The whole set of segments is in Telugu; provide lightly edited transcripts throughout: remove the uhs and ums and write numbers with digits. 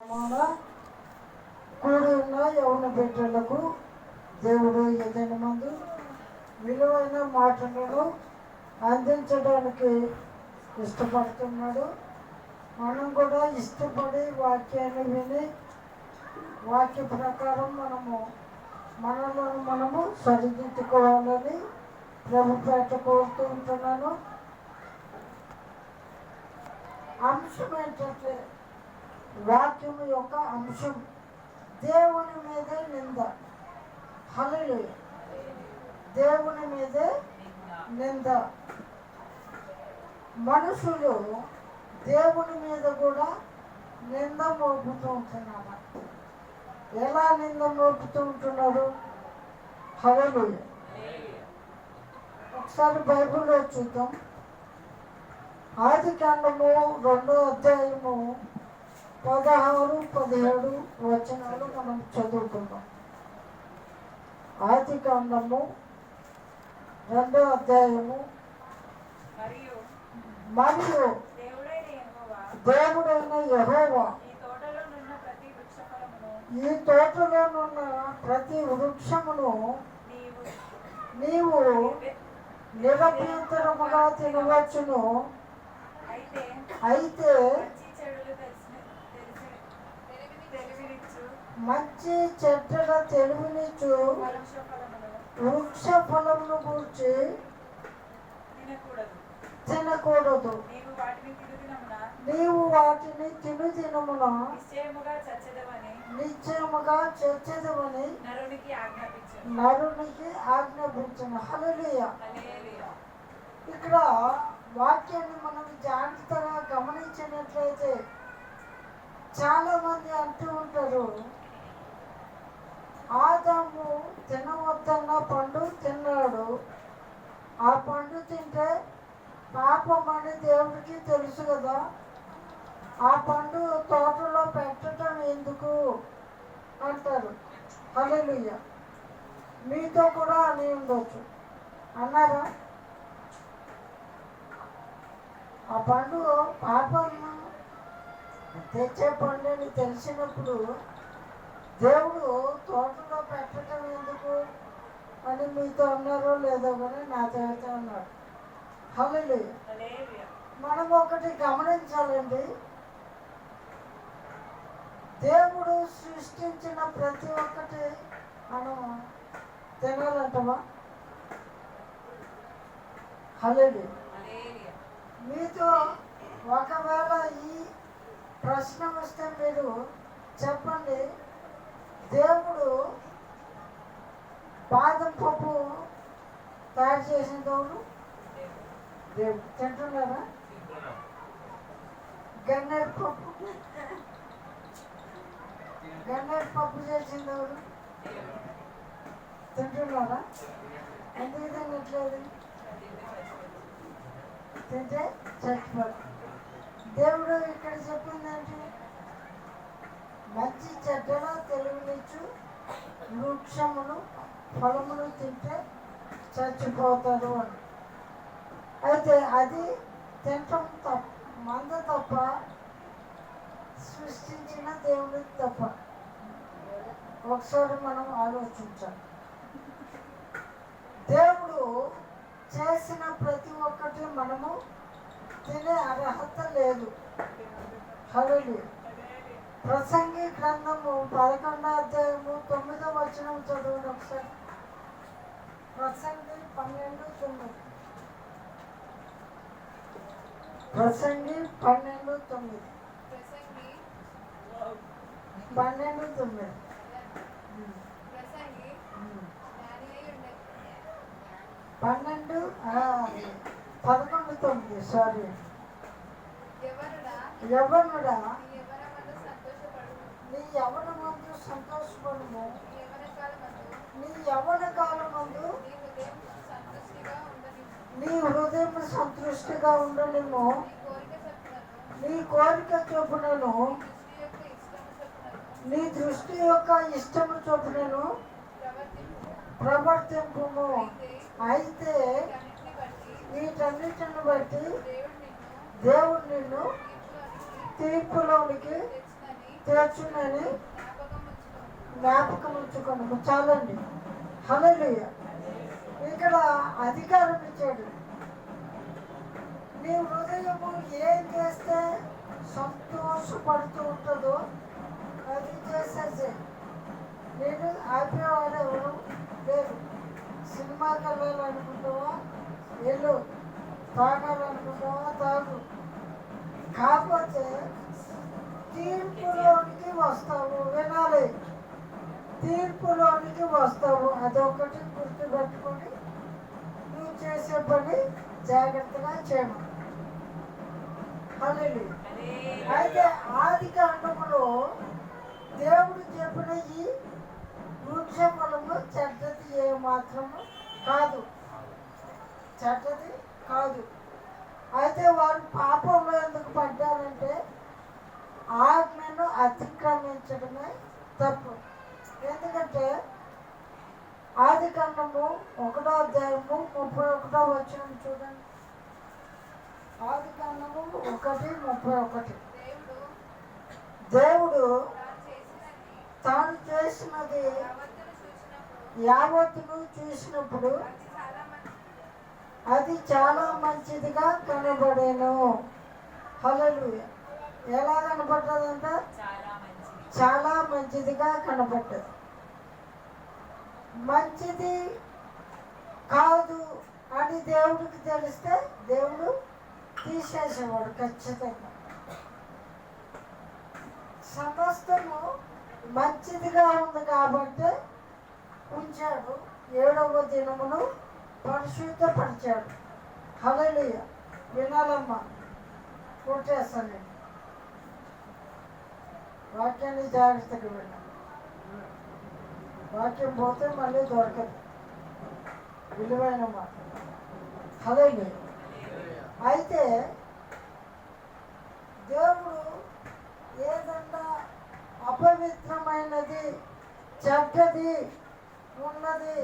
కూడి ఉన్న యవన బిడ్డలకు దేవుడు ఏదైనా మందు విలువైన మాటలను అందించడానికి ఇష్టపడుతున్నాడు. మనం కూడా ఇష్టపడి వాక్యాన్ని విని వాక్య ప్రకారం మనము సరిదిద్దుకోవాలని ప్రభుపేట కోరుతూ ఉంటున్నాను. అంశం ఏంటంటే వాక్యం యొక్క అంశం దేవుని మీదే నింద. హల్లెలూయా. దేవుని మీదే నింద. మనుషులు దేవుని మీద కూడా నింద మోపుతూ ఉంటున్నారు. ఎలా నింద మోపుతూ ఉంటున్నారు? హల్లెలూయా. ఒకసారి బైబిల్లో చూద్దాం. ఆదికాండము 2వ అధ్యాయము 16, 17 వచనాలు మనం చదువుకుందాం. ఆదికాండము 2వ అధ్యాయము మరియు దేవుడైన యెహోవా ఈ తోటలోనున్న ప్రతి వృక్షమును నీవు నిరభ్యంతరముగా తినవచ్చును, అయితే మంచి చెడ్డల తెలివినిచ్చు వృక్ష ఫలమును గూర్చి తినకూడదు. నీవు వాటిని తిను దినమున నిశ్చయముగా చచ్చెదవని నరునికి ఆజ్ఞాపించను. హల్లెలూయా. ఇక్కడ వాక్యాన్ని మనం జాగ్రత్తగా గమనించినట్లయితే చాలా మంది అంటూ ఉంటారు, ఆదాము తినవద్దన్న పండు తిన్నాడు, ఆ పండు తింటే పాపం అని దేవుడికి తెలుసు కదా, ఆ పండు తోటలో పెట్టడం ఎందుకు అంటారు. హల్లెలూయా. మీతో కూడా అని ఉండొచ్చు. అన్నారా? ఆ పండు పాపం తెచ్చే పండు అని తెలిసినప్పుడు దేవుడు తోటలో పెట్టడం ఎందుకు అని మీతో అన్నారో లేదో కానీ నాతో అయితే అన్నాడు. హల్లెలూయా. మనం ఒకటి గమనించాలండి, దేవుడు సృష్టించిన ప్రతి ఒక్కటి మనం తినాలంటమా? హల్లెలూయా. మీతో ఒకవేళ ఈ ప్రశ్న వస్తే మీరు చెప్పండి, దేవుడు బాదం పప్పు తయారు చేసిన దేవుడు తింటున్నారా? గన్నేరు పప్పు చేసిన దేవుడు తింటున్నారా? ఎందుకు తినట్లేదు? తింటే చచ్చిపోతారు. దేవుడు ఇక్కడ చెప్పిందంటే మంచి చెడ్డల తెలివినిచ్చు వృక్షమును ఫలమును తింటే చచ్చిపోతారు అని. అయితే అది తినటం మంద తప్ప, సృష్టించిన దేవుడి తప్ప. ఒకసారి మనం ఆలోచించాలి. దేవుడు చేసిన ప్రతి ఒక్కటి మనము తినే అర్హత లేదు. హల్లెలూయా. ప్రసంగి గ్రంథము 11వ అధ్యాయము 9వ వచనం చదవండి ఒకసారి. ప్రసంగి 12:9. ప్రసంగి 12:9. 12:9. 11:9. సారీ. యవ్వనుడా నీ యవ్వనమందు సంతోషపడుము, నీ యవ్వన కాలమందు నీ హృదయం సంతృష్టిగా ఉండలేము, నీ కోరిక చొప్పునను నీ దృష్టి యొక్క ఇష్టము చొప్పునను ప్రవర్తింపుము. అయితే వీటన్నిటిని బట్టి దేవుడు నిన్ను తీర్పులోనికి తీర్చునని జ్ఞాపకం ఉంచుకోను. చాలండి. హల్లెలూయా. ఇక్కడ అధికారం ఇచ్చాడు. నీ హృదయము ఏం చేస్తే సంతోషపడుతూ ఉంటుందో అది చేసేసే. నేను ఆపేవాడు ఎవరు లేదు. సినిమాకి వెళ్ళాలనుకుంటావా వెళ్ళు, తాగాలనుకుంటావా తాగు. కాకపోతే తీర్పులోనికి వస్తావు. వినాలి, తీర్పులోనికి వస్తావు. అదొకటి గుర్తుపెట్టుకొని నువ్వు చేసే పని జాగ్రత్తగా చేయను. హల్లెలూయా. అయితే ఆది కాండములో దేవుడు చెప్పిన ఈ వృక్ష ఫలము చెడ్డది ఏ మాత్రము కాదు, చెడ్డది కాదు. అయితే వారు పాపంలో ఎందుకు పడ్డారంటే ఆజ్ఞను అతిక్రమించడమే తప్పు. ఎందుకంటే ఆది కాండము 1వ అధ్యాయము 31వ వచనం చూడండి. ఆది కాండము 1:31. దేవుడు తాను చేసినది యావత్తును చూసినప్పుడు అది చాలా మంచిదిగా కనబడేను. హల్లెలూయా. ఎలా కనపడ్డదంట? చాలా మంచిదిగా కనపడ్డది. మంచిది కాదు అని దేవుడికి తెలిస్తే దేవుడు తీసేసేవాడు ఖచ్చితంగా. సమస్తము మంచిదిగా ఉంది కాబట్టి ఉంచాడు. 7వ దినమును పరిశుద్ధపరిచాడు. హల్లెలూయా. వినాలమ్మా, కొట్టేస్తాను నేను. వాక్యాన్ని జాగ్రత్తగా విన్నాను. వాక్యం పోతే మళ్ళీ దొరకదు, విలువైన మాట. హల్లెలూయా. అయితే దేవుడు ఏదన్నా అపవిత్రమైనది చెడ్డది ఉన్నది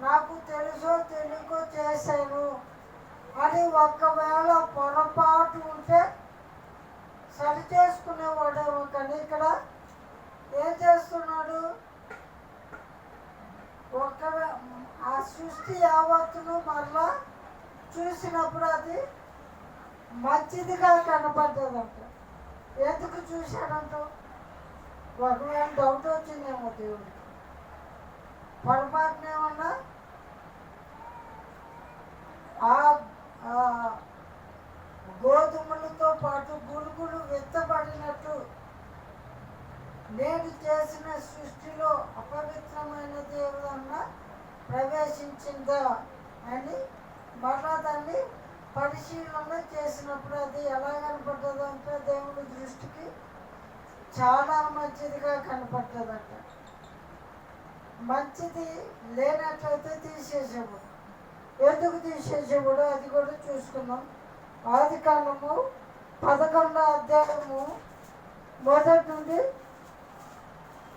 నాకు తెలుసో తెలియకో చేశాను అని ఒకవేళ పొరపాటు ఉంటే సరి చేసుకునేవాడేమో. కానీ ఇక్కడ ఏం చేస్తున్నాడు? ఆ సృష్టి యావత్తును మరలా చూసినప్పుడు అది మంచిదిగా కనపడ్డదంట. ఎందుకు చూశాడంట? ఒకవేళ డౌట్ వచ్చిందేమో దేవుడికి, పొరపాటున ఏమన్నా ఆ గోధుమలతో పాటు గురుగులు విత్తబడినట్టు నేను చేసిన సృష్టిలో అపవిత్రమైనది ఏదన్నా ప్రవేశించిందా అని మరలా దాన్ని పరిశీలన చేసినప్పుడు అది ఎలా కనపడ్డదంటే దేవుడి దృష్టికి చాలా మంచిదిగా కనపడ్డదంట. మంచిది లేనట్లయితే తీసేసేవాడు. ఎందుకు తీసేసేవాడు అది కూడా చూసుకుందాం. ఆది కాండము 11వ అధ్యాయము 1 నుండి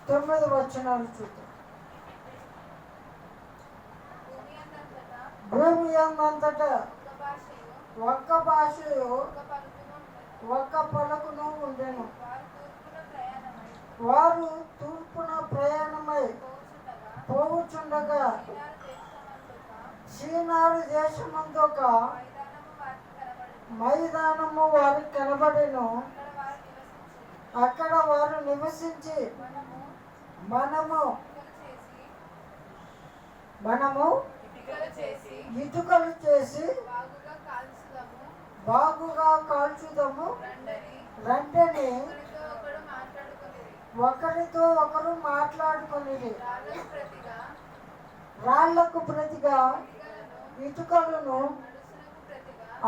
9 వచనాలు చూద్దాం. భూమి అంతటా ఒక్క భాషయు ఒక్క పలుకును ఉండెను. వారు తూర్పున ప్రయాణమై పోవుచుండగా సీనారు దేశమందొక మైదానము వారికి కనబడెను. అక్కడ వారు నివసించి మనము ఇటుకలు చేసి బాగుగా కాల్చుదాము రంటని ఒకరితో ఒకరు మాట్లాడుకుని రాళ్లకు ప్రతిగా ఇటుకలను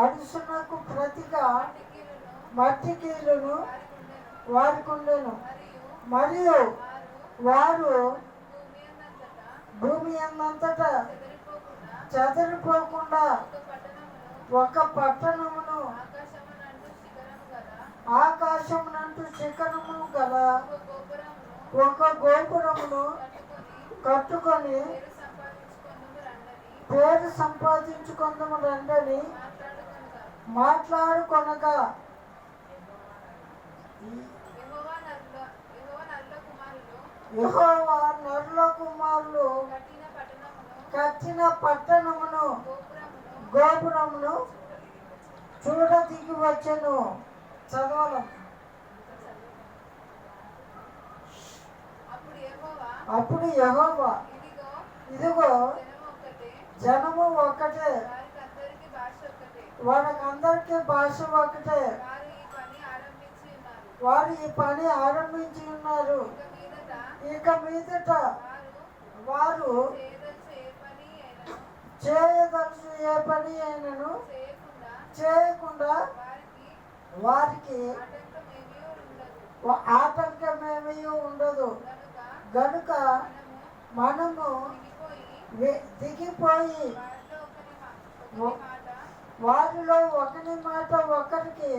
అడుసునకు ప్రతిగా మట్టి కీలును వారికి ఉండెను. మరియు వారు భూమి అంతటా చెదరిపోకుండా ఒక పట్టణమును ఆకాశమునంటూ శిఖరము గల ఒక గోపురమును కట్టుకొని పేరు సంపాదించుకుందాము రండని మాట్లాడుకొనగా యెహోవా నరుల కుమారులు కట్టిన పట్టణమును గోపురమును చూడ దిగి వచ్చెను. చదవాలి. అప్పుడు యెహోవా ఇదిగో జనము ఒక్కటే, వాళ్ళకందరికీ భాష ఒక్కటే, వారు ఈ పని ఆరంభించి ఉన్నారు. ఇక మీదట వారు చేయదలుచు ఏ పని అయినను చేయకుండా వారికి ఆటంకమేమీ ఉండదు. గనుక మనము దిగిపోయి వారిలో ఒకరి మాట ఒకరికి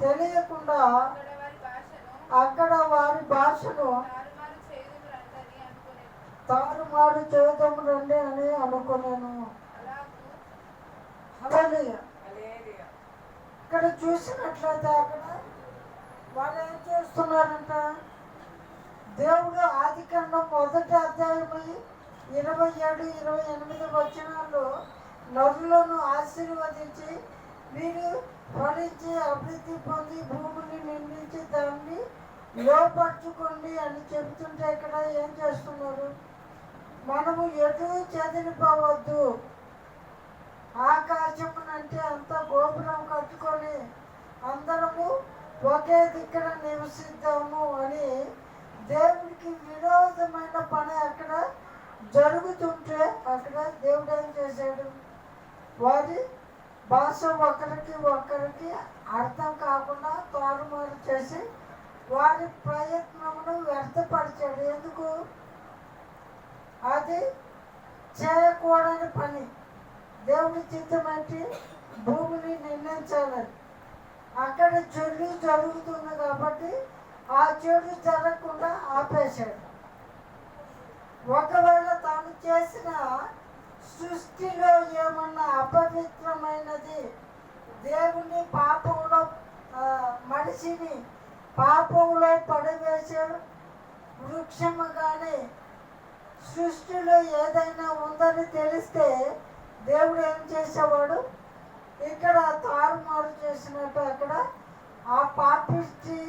తెలియకుండా అక్కడ వారి భాషను తారుమారు చేయటం రండి అని అనుకున్నాను. హల్లెలూయా. ఇక్కడ చూసినట్లయితే అక్కడ వాళ్ళు ఏం చేస్తున్నారంట, దేవుడు ఆదికాండం 1వ అధ్యాయం 27, 28 వచనాల్లో నరులను ఆశీర్వదించి వీరు ఫలించి అభివృద్ధి పొంది భూమిని నిండించి దాన్ని లోపరుచుకోండి అని చెబుతుంటే ఇక్కడ ఏం చేస్తున్నారు, మనము ఎటు చెదిరిపోవద్దు, ఆకాశమునంటే అంత గోపురం కట్టుకొని అందరము ఒకే దిక్కున నివసిద్దాము అని దేవుడికి విరోధమైన పని అక్కడ జరుగుతుంటే అక్కడ దేవుడు ఏం చేశాడు, వారి భాష ఒకరికి అర్థం కాకుండా తారుమారు చేసి వారి ప్రయత్నమును వ్యర్థపరిచాడు. ఎందుకు? అది చేయకూడని పని. దేవుడి చిత్తమంటే భూమిని నిర్ణయించాలని. అక్కడ చెడు జరుగుతుంది కాబట్టి ఆ చెడు జరగకుండా ఆపేశాడు. ఒకవేళ తాను చేసిన సృష్టిలో ఏమన్నా అపవిత్రమైనది, దేవుని పాపంలో మనిషిని పాపంలో పడివేసే వృక్షము కానీ సృష్టిలో ఏదైనా ఉందని తెలిస్తే దేవుడు ఏం చేసేవాడు, ఇక్కడ తారుమారు చేసినట్టు అక్కడ ఆ పాపిష్టి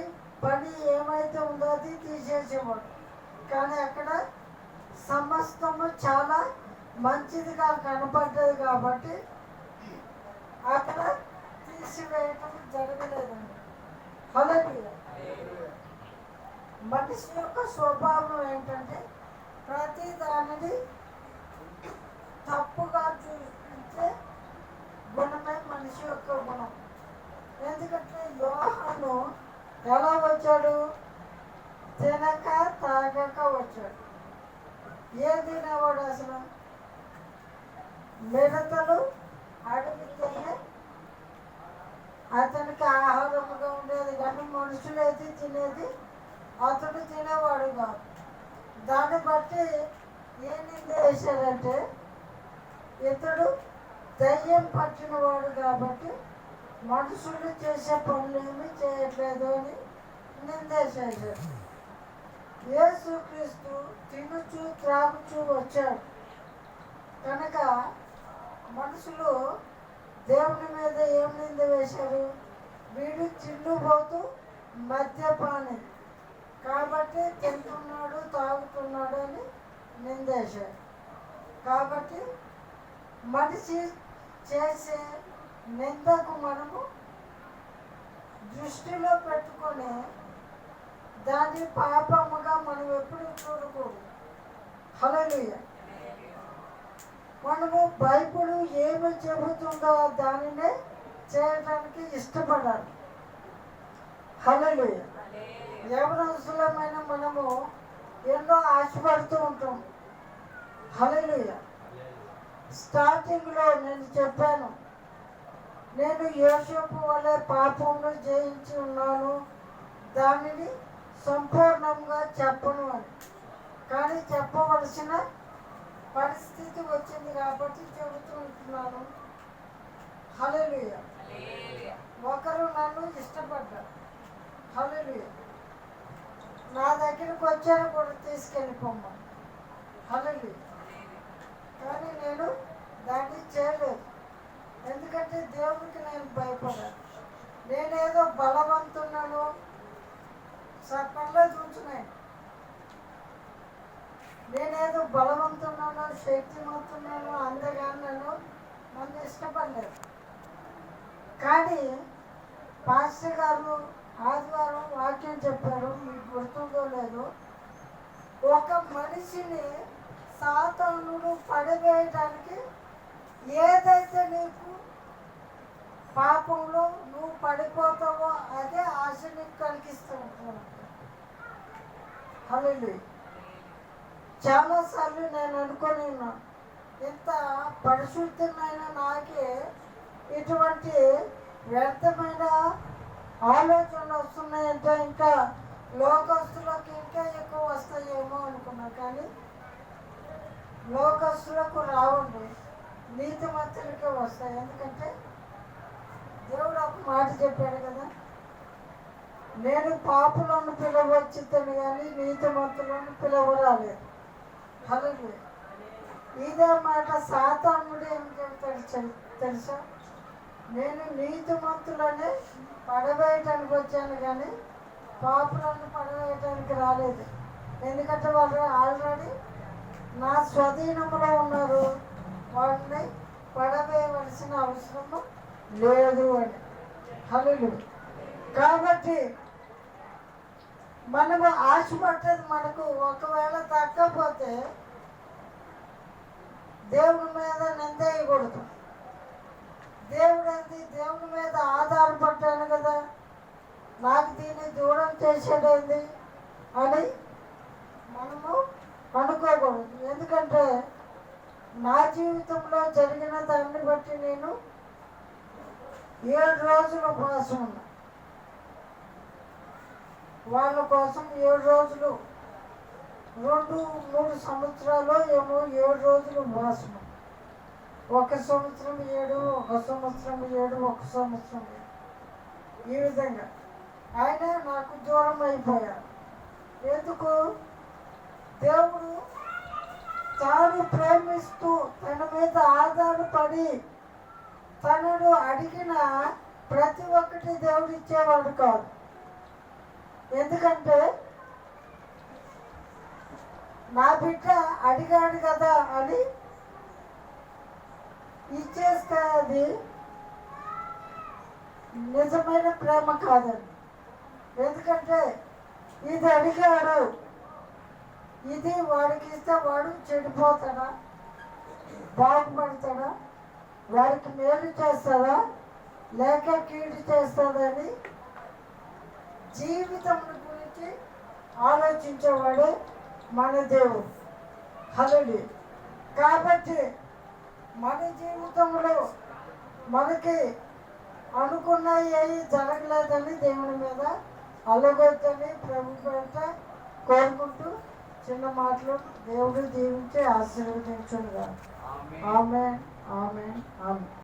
పని ఏమైతే ఉందో అది తీసేసేవాడు. కానీ అక్కడ సమస్తము చాలా మంచిదిగా కనపడ్డది కాబట్టి అక్కడ తీసివేయటం జరగలేదండి. హల్లెలూయా. మనిషి యొక్క స్వభావం ఏంటంటే ప్రతి దానిని తప్పుగా చూపించే గుణమే మనిషి యొక్క గుణం. ఎందుకంటే యోహాను ఎలా వచ్చాడు, తినక తాగక వచ్చాడు. ఏ తినేవాడు అసలు? మిడతలు అడిగితేనే అతనికి ఆహారముగా ఉండేది, కానీ మనుషులు ఏది తినేది అతడు తినేవాడు కాదు. దాన్ని బట్టి ఏ నింద వేశాడంటే ఇతడు దయ్యం పట్టినవాడు కాబట్టి మనుషులు చేసే పనులు ఏమీ చేయట్లేదు అని నిందేశాడు. యేసుక్రీస్తు తినుచు త్రాగుచూ వచ్చాడు కనుక మనుషులు దేవుని మీద ఏం నింద వేశారు, వీడు తిండిపోతూ మద్యపాని కాబట్టి తింటున్నాడు తాగుతున్నాడు అని నిందేశారు. కాబట్టి మనిషి చేసే నిందకు మనము దృష్టిలో పెట్టుకొని దాన్ని పాపముగా మనం ఎప్పుడు చూడకూడదు. హల్లెలూయా. మనము బైబిల్ ఏమి చెబుతుందో దానినే చేయడానికి ఇష్టపడాలి. హల్లెలూయా. యవనస్తులమైన మనము ఎన్నో ఆశపడుతూ ఉంటాం. హల్లెలూయా. స్టార్టింగ్లో నేను చెప్పాను, నేను యోసేపు వలె పాపమును జయించి ఉన్నాను, దానిని సంపూర్ణంగా చెప్పను అని. కానీ చెప్పవలసిన పరిస్థితి వచ్చింది కాబట్టి చెబుతూ ఉంటున్నాను. హల్లెలూయా. ఒకరు నన్ను ఇష్టపడ్డారు. హల్లెలూయా. నా దగ్గరికి వచ్చాను కూడా తీసుకెళ్ళిపోమ్మా అలాగే. కానీ నేను దాన్ని చేయలేదు. ఎందుకంటే దేవుడికి నేను భయపడాను. నేనేదో బలవంతున్నాను సర్పంలో చూస్తున్నాను. నేనేదో బలవంతున్నాను శక్తివంతున్నాను అందగాను నన్ను ఇష్టపడలేదు. కానీ పాస్టర్ గారు ఆదివారం వాక్యం చెప్పారు, మీకు గుర్తుందో లేదు. ఒక మనిషిని సాతానుడు పడివేయడానికి ఏదైతే నీకు పాపంలో నువ్వు పడిపోతావో అదే ఆశ నీకు కలిగిస్తూ ఉంటాను. హల్లెలూయా. చాలాసార్లు నేను అనుకొని ఉన్నా, ఇంత పరిశుద్ధమైన నాకే ఇటువంటి వ్యర్థమైన ఆలోచనలు వస్తున్నాయంటే ఇంకా లోకస్తులకు ఇంకా ఎక్కువ వస్తాయేమో అనుకున్నా. కానీ లోకస్తులకు రావండి, నీతిమంతులకే వస్తాయి. ఎందుకంటే దేవుడు ఒక మాట చెప్పాడు కదా, నేను పాపులను పిలవచ్చుతాను కానీ నీతిమంతులను పిలవరాలేదు. హల్లెలూయా. ఇదే మాట సాతానుడు ఏం చెప్తాడు తెలుసా? నేను నీతిమంతులనే పడవేయటానికి వచ్చాను కానీ పాపులను పడవేయటానికి రాలేదు. ఎందుకంటే వాళ్ళు ఆల్రెడీ నా స్వాధీనంలో ఉన్నారు, వాళ్ళని పడవేయవలసిన అవసరము లేదు అని. హల్లెలూయా. కాబట్టి మనము ఆశపట్టేది మనకు ఒకవేళ తగ్గపోతే దేవుని మీద నిందేయకూడదు. దేవుని మీద ఆధారపడ్డాను కదా, నాకు దీన్ని దూరం చేసేదేంది అని మనము అనుకోకూడదు. ఎందుకంటే నా జీవితంలో జరిగిన దాన్ని బట్టి నేను 7 రోజులు ఉపవాసం ఉన్నా. వాళ్ళ కోసం 7 రోజులు, 2-3 సంవత్సరాలు ఏమో 7 రోజులు ఉపవాసం. 1 సంవత్సరం 7, 1 సంవత్సరం 7, 1 సంవత్సరం 7, ఈ విధంగా ఆయన నాకు దూరం అయిపోయాడు. ఎందుకు? దేవుడు తాను ప్రేమిస్తూ తన మీద ఆధారపడి తనను అడిగిన ప్రతి ఒక్కటి దేవుడు ఇచ్చేవాడు కాదు. ఎందుకంటే నా బిడ్డ అడిగాడు కదా అని ఇచ్చేస్తే అది నిజమైన ప్రేమ కాదండి. ఎందుకంటే ఇది అడిగాడు, ఇది వాడికి ఇస్తే వాడు చెడిపోతాడా, బాగుపడతాడా, వాడికి మేలు చేస్తాడా లేక కీడు చేస్తాడని జీవితం గురించి ఆలోచించేవాడే మన దేవుడు. హల్లెలూయా. కాబట్టి మన జీవితంలో మనకి అనుకున్నవి ఏవి జరగలేదని దేవుని మీద అలగొద్దని ప్రభు పేరిట కోరుకుంటూ చిన్న మాటలు దేవుడు దీవించి ఆశీర్వదించునుగా. ఆమేన్, ఆమేన్, ఆమేన్.